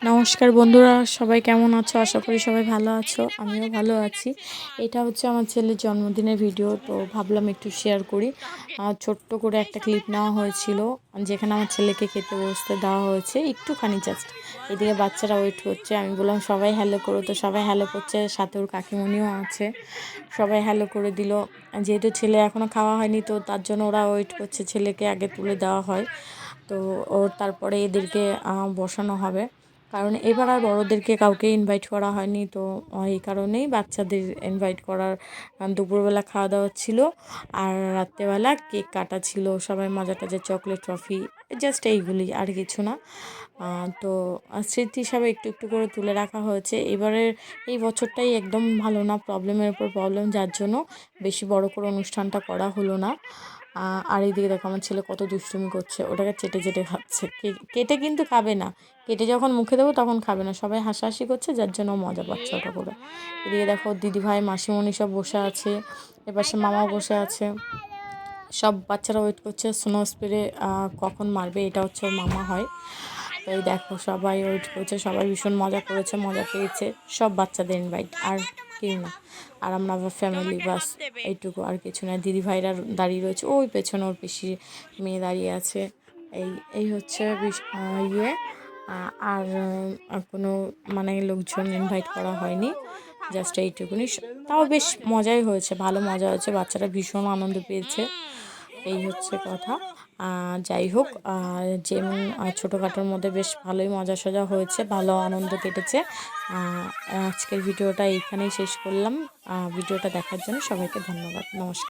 নমস্কার বন্ধুরা, সবাই কেমন আছো? আশা করি সবাই ভালো আছো। আমিও ভালো আছি। এটা হচ্ছে আমার ছেলের জন্মদিনের ভিডিও, তো ভাবলাম একটু শেয়ার করি। ছোট্ট করে একটা ক্লিপ নেওয়া হয়েছিল, যেখানে আমার ছেলেকে খেতে বসতে দেওয়া হয়েছে একটুখানি জাস্ট। এদিকে বাচ্চারা ওয়েট করছে। আমি বললাম সবাই হ্যালো করো, তো সবাই হ্যালো করছে, সাথে ওর কাকিমণিও আছে। সবাই হ্যালো করে দিল। যেহেতু ছেলে এখনও খাওয়া হয়নি, তো তার জন্য ওরা ওয়েট করছে, ছেলেকে আগে তুলে দেওয়া হয়। তো ওর তারপরে এদেরকে বসানো হবে, কারণ এবার আর বড়োদেরকে কাউকে ইনভাইট করা হয়নি। তো এই কারণেই বাচ্চাদের ইনভাইট করার। দুপুরবেলা খাওয়া দাওয়া ছিল, আর রাত্রেবেলা কেক কাটা ছিল, সবাই মজা টাজা, চকলেট ট্রফি, জাস্ট এইগুলি, আর কিছু না। তো স্মৃতি হিসাবে একটু একটু করে তুলে রাখা হয়েছে। এবারের এই বছরটাই একদম ভালো না, প্রবলেমের উপর প্রবলেম, যার জন্য বেশি বড় করে অনুষ্ঠানটা করা হলো না। আর এইদিকে দেখো আমার ছেলে কত দুষ্টুমি করছে, ওটাকে চেটে চেটে খাচ্ছে। কেটে কিন্তু খাবে না, কেটে যখন মুখে দেবো তখন খাবে না। সবাই হাসাহাসি করছে, যার জন্য মজা পাচ্ছে ওটা করে। এদিকে দেখো দিদি ভাই মাসিমণি সব বসে আছে, এপাশে মামাও বসে আছে। সব বাচ্চারা ওয়েট করছে স্নো স্প্রে কখন মারবে, এটা হচ্ছে ওর মামা হয়। তো এই দেখো সবাই ওয়েট করছে, সবাই ভীষণ মজা করেছে, মজা পেয়েছে। সব বাচ্চাদের ইনভাইট, আর কেউ না। আর আমরা ফ্যামিলি বাস, এইটুকু, আর কিছু না। দিদি ভাইরা দাঁড়িয়ে রয়েছে, ওই পেছনে ওর পিসির মেয়ে দাঁড়িয়ে আছে। এই এই হচ্ছে ইয়ে। আর কোনো মানে লোকজন ইনভাইট করা হয়নি, জাস্ট এইটুকুনি। তাও বেশ মজাই হয়েছে, ভালো মজা হয়েছে, বাচ্চারা ভীষণ আনন্দ পেয়েছে। এই হচ্ছে কথা। যাই হোক, যেমন ছোটোখাটোর মধ্যে বেশ ভালোই মজা সজা হয়েছে, ভালো আনন্দ কেটেছে। আজকের ভিডিওটা এইখানেই শেষ করলাম। ভিডিওটা দেখার জন্য সবাইকে ধন্যবাদ। নমস্কার।